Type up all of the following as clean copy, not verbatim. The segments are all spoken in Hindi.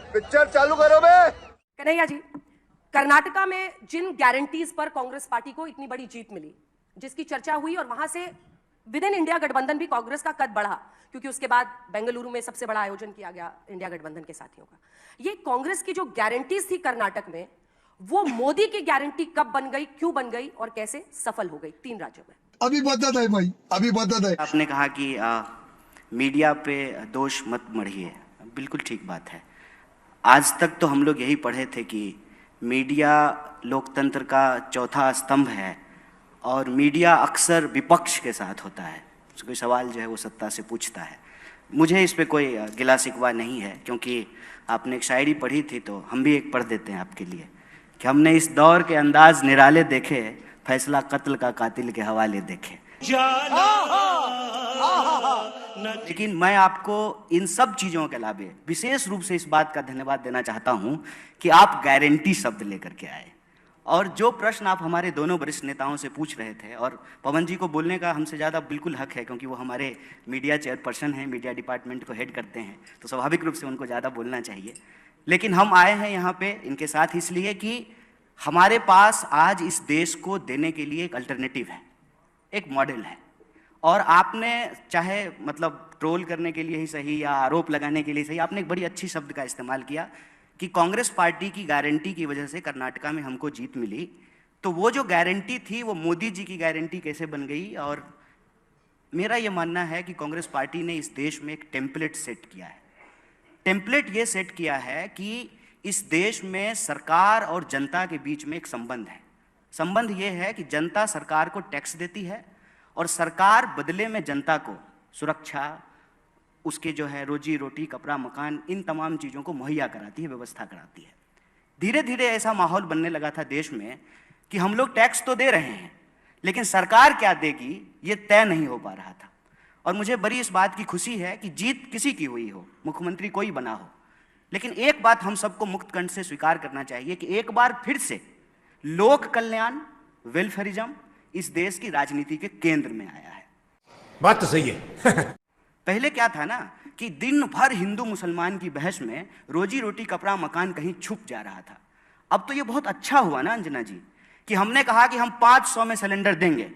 पिक्चर चालू करो बे। कन्हैया जी, कर्नाटका में जिन गारंटीज पर कांग्रेस पार्टी को इतनी बड़ी जीत मिली, जिसकी चर्चा हुई और वहां से विद इन इंडिया गठबंधन भी कांग्रेस का कद बढ़ा, क्योंकि उसके बाद बेंगलुरु में सबसे बड़ा आयोजन किया गया इंडिया गठबंधन के साथियों का। ये कांग्रेस की जो गारंटीज थी कर्नाटक में, वो मोदी की गारंटी कब बन गई, क्यों बन गई और कैसे सफल हो गई 3 राज्यों में? अभी बदत है भाई, अभी बदत है। आपने कहा कि मीडिया पे दोष मत मढ़िए, बिल्कुल ठीक बात है। आज तक तो हम लोग यही पढ़े थे कि मीडिया लोकतंत्र का चौथा स्तंभ है और मीडिया अक्सर विपक्ष के साथ होता है। कोई सवाल जो है वो सत्ता से पूछता है। मुझे इस पे कोई गिला शिकवा नहीं है, क्योंकि आपने एक शायरी पढ़ी थी तो हम भी एक पढ़ देते हैं आपके लिए कि हमने इस दौर के अंदाज निराले देखे, फैसला कत्ल का कातिल के हवाले देखे। लेकिन मैं आपको इन सब चीज़ों के अलावे विशेष रूप से इस बात का धन्यवाद देना चाहता हूं कि आप गारंटी शब्द लेकर के आए। और जो प्रश्न आप हमारे दोनों वरिष्ठ नेताओं से पूछ रहे थे, और पवन जी को बोलने का हमसे ज़्यादा बिल्कुल हक है, क्योंकि वो हमारे मीडिया चेयरपर्सन हैं, मीडिया डिपार्टमेंट को हेड करते हैं, तो स्वाभाविक रूप से उनको ज़्यादा बोलना चाहिए। लेकिन हम आए हैं यहाँ पे इनके साथ इसलिए कि हमारे पास आज इस देश को देने के लिए एक अल्टरनेटिव है, एक मॉडल है। और आपने चाहे मतलब ट्रोल करने के लिए ही सही या आरोप लगाने के लिए सही, आपने एक बड़ी अच्छी शब्द का इस्तेमाल किया कि कांग्रेस पार्टी की गारंटी की वजह से कर्नाटका में हमको जीत मिली। तो वो जो गारंटी थी वो मोदी जी की गारंटी कैसे बन गई? और मेरा ये मानना है कि कांग्रेस पार्टी ने इस देश में एक टेम्पलेट सेट किया है। टेम्पलेट ये सेट किया है कि इस देश में सरकार और जनता के बीच में एक संबंध है। संबंध ये है कि जनता सरकार को टैक्स देती है और सरकार बदले में जनता को सुरक्षा, उसके जो है रोजी रोटी, कपड़ा, मकान, इन तमाम चीज़ों को मुहैया कराती है, व्यवस्था कराती है। धीरे धीरे ऐसा माहौल बनने लगा था देश में कि हम लोग टैक्स तो दे रहे हैं, लेकिन सरकार क्या देगी ये तय नहीं हो पा रहा था। और मुझे बड़ी इस बात की खुशी है कि जीत किसी की हुई हो, मुख्यमंत्री कोई बना हो, लेकिन एक बात हम सबको मुक्त कंठ से स्वीकार करना चाहिए कि एक बार फिर से लोक कल्याण, वेलफेयरिज्म इस देश की राजनीति के केंद्र में आया है। बात तो सही है। पहले क्या था ना कि दिन भर हिंदू मुसलमान की बहस में रोजी रोटी, कपड़ा, मकान कहीं छुप जा रहा था। अब तो ये बहुत अच्छा हुआ ना अंजना जी कि हमने कहा कि हम 500 में सिलेंडर देंगे,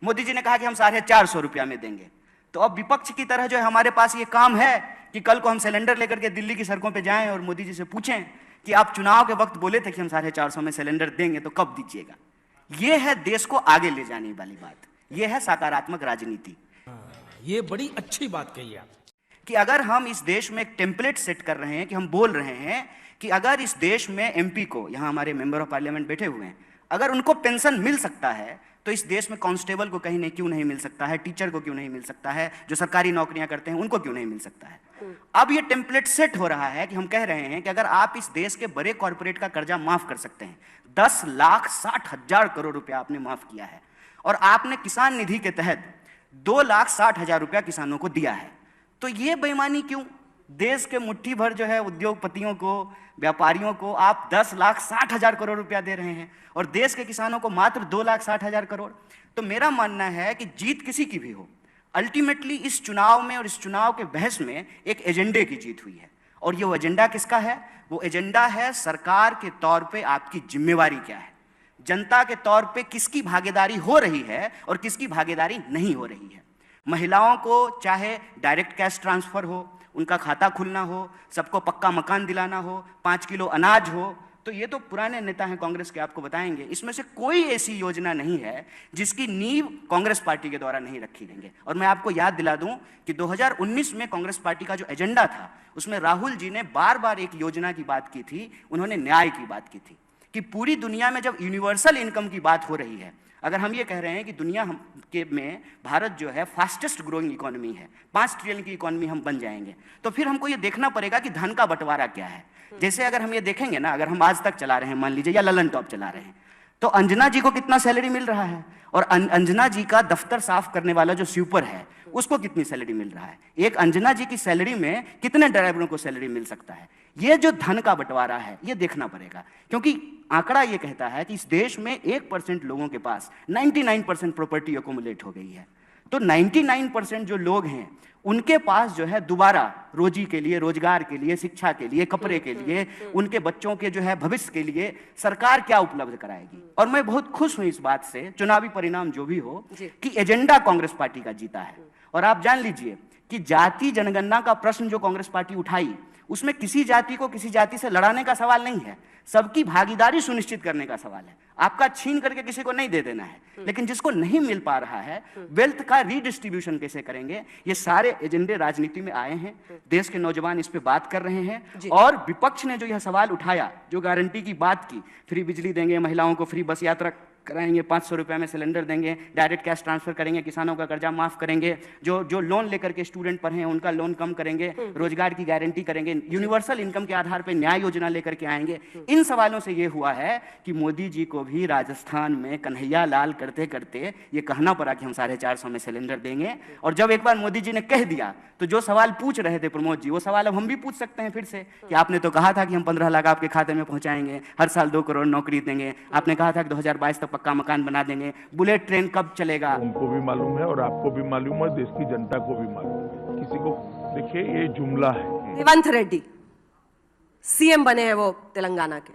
मोदी जी ने कहा कि हम 450 रुपया में देंगे। तो अब विपक्ष की तरह जो है हमारे पास ये काम है कि कल को हम सिलेंडर लेकर के दिल्ली की सड़कों पे जाएं और मोदी जी से पूछें कि आप चुनाव के वक्त बोले थे कि हम 450 में सिलेंडर देंगे, तो कब दीजिएगा? ये है देश को आगे ले जाने वाली बात, ये है सकारात्मक राजनीति। ये बड़ी अच्छी बात कही आप कि अगर हम इस देश में एक टेम्पलेट सेट कर रहे हैं कि हम बोल रहे हैं कि अगर इस देश में एमपी को, यहाँ हमारे मेंबर ऑफ पार्लियामेंट बैठे हुए हैं, अगर उनको पेंशन मिल सकता है तो इस देश में कांस्टेबल को कहीं नहीं क्यों नहीं मिल सकता है, टीचर को क्यों नहीं मिल सकता है, जो सरकारी नौकरियां करते हैं उनको क्यों नहीं मिल सकता है। अब ये टेम्पलेट सेट हो रहा है कि हम कह रहे हैं कि अगर आप इस देश के बड़े कॉर्पोरेट का कर्जा माफ कर सकते हैं, 10,60,000 करोड़ रुपया आपने माफ किया है, और आपने किसान निधि के तहत 2,60,000 रुपया किसानों को दिया है, तो ये बेईमानी क्यों? देश के मुट्ठी भर जो है उद्योगपतियों को, व्यापारियों को आप 10,60,000 करोड़ रुपया दे रहे हैं और देश के किसानों को मात्र 2,60,000 करोड़। तो मेरा मानना है कि जीत किसी की भी हो, अल्टीमेटली इस चुनाव में और इस चुनाव के बहस में एक एजेंडे की जीत हुई है। और ये एजेंडा किसका है? वो एजेंडा है सरकार के तौर पे आपकी जिम्मेवारी क्या है, जनता के तौर पे किसकी भागीदारी हो रही है और किसकी भागीदारी नहीं हो रही है। महिलाओं को चाहे डायरेक्ट कैश ट्रांसफर हो, उनका खाता खुलना हो, सबको पक्का मकान दिलाना हो, 5 किलो अनाज हो, तो ये तो पुराने नेता हैं कांग्रेस के, आपको बताएंगे। इसमें से कोई ऐसी योजना नहीं है जिसकी नींव कांग्रेस पार्टी के द्वारा नहीं रखी गई है। और मैं आपको याद दिला दूं कि 2019 में कांग्रेस पार्टी का जो एजेंडा था उसमें राहुल जी ने बार बार एक योजना की बात की थी, उन्होंने न्याय की बात की थी कि पूरी दुनिया में जब यूनिवर्सल इनकम की बात हो रही है, अगर हम ये कह रहे हैं कि दुनिया के में भारत जो है फास्टेस्ट ग्रोइंग इकोनॉमी है, 5 ट्रिलियन की इकोनॉमी हम बन जाएंगे, तो फिर हमको ये देखना पड़ेगा कि धन का बंटवारा क्या है। जैसे अगर हम ये देखेंगे ना, अगर हम आज तक चला रहे हैं मान लीजिए, या ललन टॉप चला रहे हैं, तो अंजना जी को कितना सैलरी मिल रहा है, और अंजना जी का दफ्तर साफ करने वाला जो स्वीपर है उसको कितनी सैलरी मिल रहा है, एक अंजना जी की सैलरी में कितने ड्राइवरों को सैलरी मिल सकता है। ये जो धन का बंटवारा है ये देखना पड़ेगा, क्योंकि आंकड़ा ये कहता है कि इस देश में 1% लोगों के पास 99% प्रॉपर्टी अकोमुलेट हो गई है। तो 99% जो लोग हैं उनके पास जो है दोबारा रोजी के लिए, रोजगार के लिए, शिक्षा के लिए, कपड़े के लिए, उनके बच्चों के जो है भविष्य के लिए सरकार क्या उपलब्ध कराएगी। और मैं बहुत खुश हूं इस बात से, चुनावी परिणाम जो भी हो, कि एजेंडा कांग्रेस पार्टी का जीता है। और आप जान लीजिए कि जाति जनगणना का प्रश्न जो कांग्रेस पार्टी उठाई, उसमें किसी जाति को किसी जाति से लड़ाने का सवाल नहीं है, सबकी भागीदारी सुनिश्चित करने का सवाल है। आपका छीन करके किसी को नहीं दे देना है, लेकिन जिसको नहीं मिल पा रहा है वेल्थ का रीडिस्ट्रीब्यूशन कैसे करेंगे, ये सारे एजेंडे राजनीति में आए हैं। देश के नौजवान इस पे बात कर रहे हैं। और विपक्ष ने जो यह सवाल उठाया, जो गारंटी की बात की, फ्री बिजली देंगे, महिलाओं को फ्री बस यात्रा कराएंगे, 500 रुपए में सिलेंडर देंगे, डायरेक्ट कैश ट्रांसफर करेंगे, किसानों का कर्जा माफ करेंगे, जो लोन लेकर के स्टूडेंट पढ़े हैं उनका लोन कम करेंगे, रोजगार की गारंटी करेंगे, यूनिवर्सल इनकम के आधार पर न्याय योजना लेकर के आएंगे। इन सवालों से ये हुआ है कि मोदी जी को भी राजस्थान में कन्हैया लाल करते करते ये कहना पड़ा कि हम 450 में सिलेंडर देंगे। और जब एक बार मोदी जी ने कह दिया तो जो सवाल पूछ रहे थे प्रमोद जी, वो सवाल अब हम भी पूछ सकते हैं फिर से कि आपने तो कहा था कि हम 15 लाख आपके खाते में पहुंचाएंगे, हर साल 2 करोड़ नौकरी देंगे, आपने कहा था कि 2022 तक पक्का मकान बना देंगे, बुलेट ट्रेन कब चलेगा। उनको भी मालूम है और आपको भी मालूम है, देश की जनता को भी मालूम है। किसी को देखिए, ये जुमला है। रेवंत रेड्डी सीएम बने हैं वो तेलंगाना के,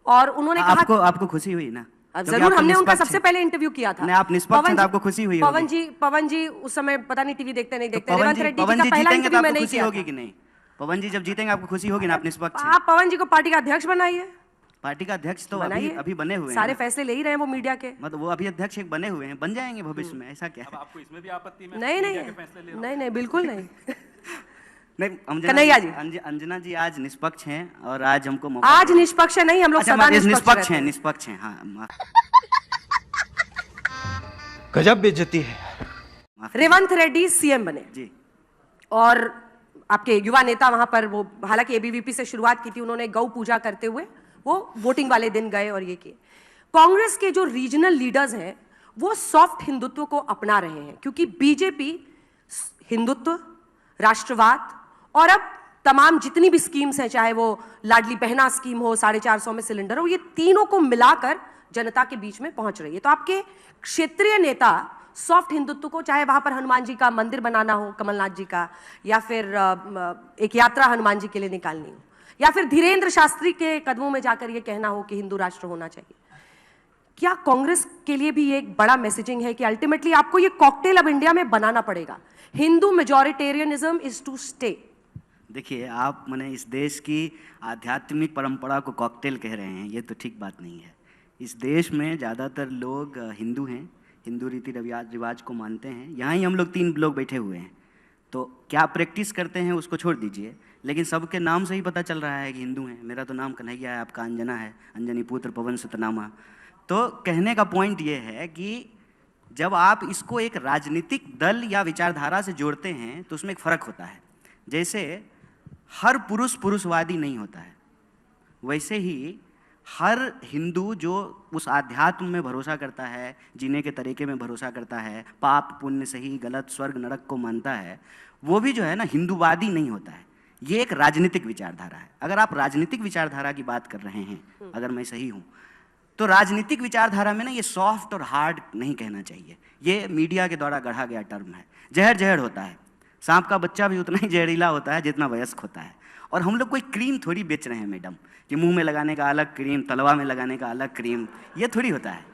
और उन्होंने कहा आपको खुशी हुई ना? जरूर, हमने उनका सबसे पहले इंटरव्यू किया था। आप निष्पक्ष हैं तो आपको खुशी हुई होगी। पवन जी उस समय पता नहीं टीवी देखते नहीं देखते। रेवंत रेड्डी का पहला इंटरव्यू मैंने खुशी होगी कि नहीं? पवन जी जब जीतेंगे आपको खुशी होगी ना? आप निष्पक्ष हैं। आप पवन जी को पार्टी का अध्यक्ष बनाइए। पार्टी का अध्यक्ष तो अभी बने हुए हैं, सारे फैसले ले ही रहे हैं वो मीडिया के। मतलब वो अभी अध्यक्ष एक बने हुए हैं, बन जाएंगे भविष्य में, ऐसा क्या है? आपको इसमें भी आपत्ति में? नहीं बिल्कुल नहीं। नहीं, कन्हैया जी, अंजना जी आज निष्पक्ष हैं और आज हमको मौका, आज निष्पक्ष नहीं, हम लोग सदा निष्पक्ष हैं। हाँ, गजब बेइज्जती है। रेवंत रेड्डी सीएम बने जी, और आपके युवा नेता वहां पर, वो हालांकि एबीवीपी से शुरुआत की थी उन्होंने, गौ पूजा करते हुए वो वोटिंग वाले दिन गए और ये किए। कांग्रेस के जो रीजनल लीडर्स हैं वो सॉफ्ट हिंदुत्व को अपना रहे हैं, क्योंकि बीजेपी हिंदुत्व, राष्ट्रवाद और अब तमाम जितनी भी स्कीम्स हैं, चाहे वो लाडली बहना स्कीम हो, 450 में सिलेंडर हो, ये तीनों को मिलाकर जनता के बीच में पहुंच रही है। तो आपके क्षेत्रीय नेता सॉफ्ट हिंदुत्व को, चाहे वहां पर हनुमान जी का मंदिर बनाना हो, कमलनाथ जी का, या फिर एक यात्रा हनुमान जी के लिए निकालनी हो, या फिर धीरेन्द्र शास्त्री के कदमों में जाकर यह कहना हो कि हिंदू राष्ट्र होना चाहिए, क्या कांग्रेस के लिए भी एक बड़ा मैसेजिंग है कि अल्टीमेटली आपको ये कॉकटेल अब इंडिया में बनाना पड़ेगा? Hindu majoritarianism is to stay. देखिए, आप माने इस देश की आध्यात्मिक परंपरा को कॉकटेल कह रहे हैं, ये तो ठीक बात नहीं है। इस देश में ज़्यादातर लोग हिंदू हैं, हिंदू रीति रिवाज को मानते हैं। यहाँ ही हम लोग 3 लोग बैठे हुए हैं, तो क्या प्रैक्टिस करते हैं उसको छोड़ दीजिए, लेकिन सबके नाम से ही पता चल रहा है कि हिंदू हैं। मेरा तो नाम कन्हैया है, आपका अंजना है, अंजनी पुत्र पवन सुतनामा। तो कहने का पॉइंट ये है कि जब आप इसको एक राजनीतिक दल या विचारधारा से जोड़ते हैं तो उसमें एक फ़र्क होता है। जैसे हर पुरुष पुरुषवादी नहीं होता है, वैसे ही हर हिंदू जो उस आध्यात्म में भरोसा करता है, जीने के तरीके में भरोसा करता है, पाप पुण्य सही गलत स्वर्ग नरक को मानता है, वो भी जो है ना हिंदूवादी नहीं होता है। ये एक राजनीतिक विचारधारा है। अगर आप राजनीतिक विचारधारा की बात कर रहे हैं, अगर मैं सही हूँ, तो राजनीतिक विचारधारा में ना ये सॉफ्ट और हार्ड नहीं कहना चाहिए। ये मीडिया के द्वारा गढ़ा गया टर्म है। जहर जहर होता है, सांप का बच्चा भी उतना ही जहरीला होता है जितना वयस्क होता है। और हम लोग कोई क्रीम थोड़ी बेच रहे हैं मैडम, कि मुंह में लगाने का अलग क्रीम, तलवा में लगाने का अलग क्रीम, ये थोड़ी होता है।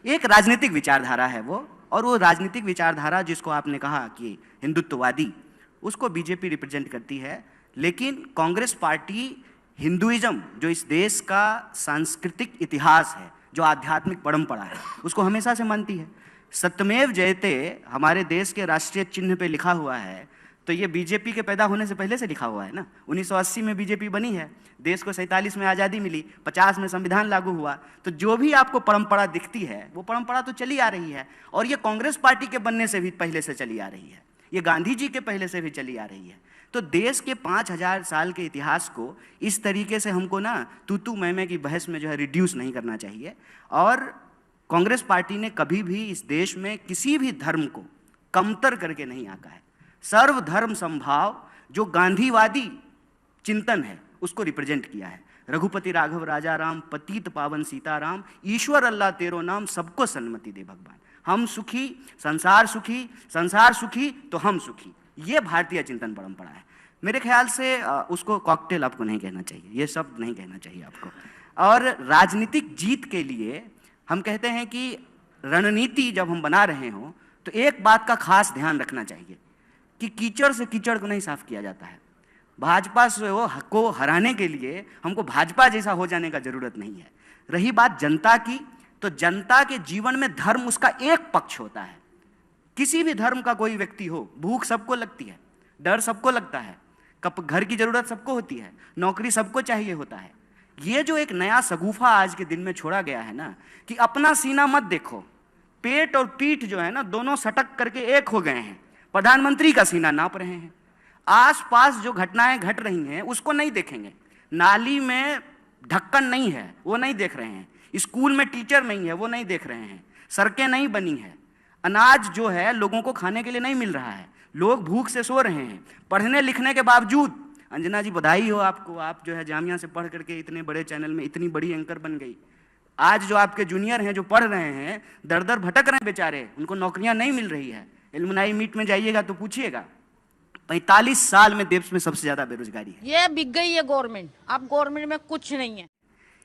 एक राजनीतिक विचारधारा है वो, और वो राजनीतिक विचारधारा जिसको आपने कहा कि हिंदुत्ववादी, उसको बीजेपी रिप्रेजेंट करती है। लेकिन कांग्रेस पार्टी हिंदुइज्म, जो इस देश का सांस्कृतिक इतिहास है, जो आध्यात्मिक परंपरा है, उसको हमेशा से मानती है। सत्यमेव जयते हमारे देश के राष्ट्रीय चिन्ह पे लिखा हुआ है, तो ये बीजेपी के पैदा होने से पहले से लिखा हुआ है ना। 1980 में बीजेपी बनी है, देश को 47 में आज़ादी मिली, 50 में संविधान लागू हुआ। तो जो भी आपको परंपरा दिखती है वो परंपरा तो चली आ रही है, और ये कांग्रेस पार्टी के बनने से भी पहले से चली आ रही है, ये गांधी जी के पहले से भी चली आ रही है। तो देश के 5000 साल के इतिहास को इस तरीके से हमको ना तू मैं की बहस में जो है रिड्यूस नहीं करना चाहिए। और कांग्रेस पार्टी ने कभी भी इस देश में किसी भी धर्म को कमतर करके नहीं आंका है। सर्वधर्म समभाव जो गांधीवादी चिंतन है उसको रिप्रेजेंट किया है। रघुपति राघव राजा राम, पतित पावन सीताराम, ईश्वर अल्लाह तेरो नाम, सबको सन्मति दे भगवान। हम सुखी, संसार सुखी तो हम सुखी। ये भारतीय चिंतन परंपरा है। मेरे ख्याल से उसको कॉकटेल आपको नहीं कहना चाहिए, ये शब्द नहीं कहना चाहिए आपको। और राजनीतिक जीत के लिए हम कहते हैं कि रणनीति जब हम बना रहे हों तो एक बात का खास ध्यान रखना चाहिए कि कीचड़ से कीचड़ को नहीं साफ किया जाता है। भाजपा को हराने के लिए हमको भाजपा जैसा हो जाने का जरूरत नहीं है। रही बात जनता की, तो जनता के जीवन में धर्म उसका एक पक्ष होता है। किसी भी धर्म का कोई व्यक्ति हो, भूख सबको लगती है, डर सबको लगता है, घर की जरूरत सबको होती है, नौकरी सबको चाहिए होता है। ये जो एक नया सगुफा आज के दिन में छोड़ा गया है ना, कि अपना सीना मत देखो, पेट और पीठ जो है ना दोनों सटक करके एक हो गए हैं। प्रधानमंत्री का सीना नाप रहे हैं, आसपास जो घटनाएं घट रही हैं उसको नहीं देखेंगे। नाली में ढक्कन नहीं है वो नहीं देख रहे हैं, स्कूल में टीचर नहीं है वो नहीं देख रहे हैं, सड़कें नहीं बनी है, अनाज जो है लोगों को खाने के लिए नहीं मिल रहा है, लोग भूख से सो रहे हैं। पढ़ने लिखने के बावजूद, अंजना जी बधाई हो आपको, आप जो है जामिया से पढ़ करके इतने बड़े चैनल में इतनी बड़ी एंकर बन गई। आज जो आपके जूनियर हैं जो पढ़ रहे हैं, दर दर भटक रहे हैं बेचारे, उनको नौकरियां नहीं मिल रही है। एलुमनाई मीट में जाइएगा तो पूछिएगा, 45 साल में देश में सबसे ज्यादा बेरोजगारी है। ये बिक गई है गवर्नमेंट, अब गवर्नमेंट में कुछ नहीं है।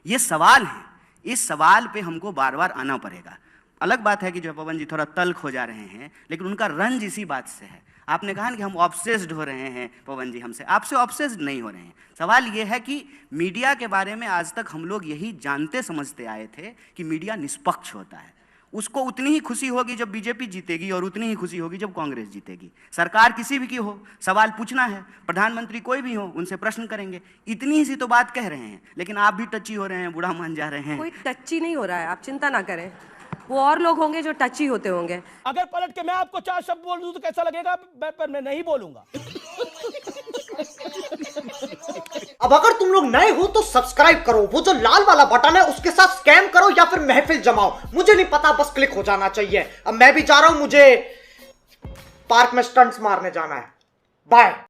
ये सवाल है, इस सवाल पे हमको बार बार आना पड़ेगा। अलग बात है कि जो पवन जी थोड़ा तल्ख हो जा रहे हैं, लेकिन उनका रंज इसी बात से है। आपने कहा कि हम ऑब्सेस्ड हो रहे हैं पवन जी, हमसे आपसे ऑब्सेस्ड नहीं हो रहे हैं। सवाल ये है कि मीडिया के बारे में आज तक हम लोग यही जानते समझते आए थे कि मीडिया निष्पक्ष होता है। उसको उतनी ही खुशी होगी जब बीजेपी जीतेगी और उतनी ही खुशी होगी जब कांग्रेस जीतेगी। सरकार किसी भी की हो, सवाल पूछना है, प्रधानमंत्री कोई भी हो, उनसे प्रश्न करेंगे। इतनी ही सी तो बात कह रहे हैं, लेकिन आप भी टची हो रहे हैं, बुरा मान जा रहे हैं। कोई टची नहीं हो रहा है, आप चिंता ना करें, वो और लोग होंगे जो टची होते होंगे। अगर पलट के मैं आपको 4 शब्द बोल दूं तो कैसा लगेगा? पर मैं नहीं बोलूंगा। अब अगर तुम लोग नए हो तो सब्सक्राइब करो, वो जो लाल वाला बटन है उसके साथ स्कैम करो या फिर महफिल जमाओ, मुझे नहीं पता, बस क्लिक हो जाना चाहिए। अब मैं भी जा रहा हूं, मुझे पार्क में स्टंट्स मारने जाना है। बाय।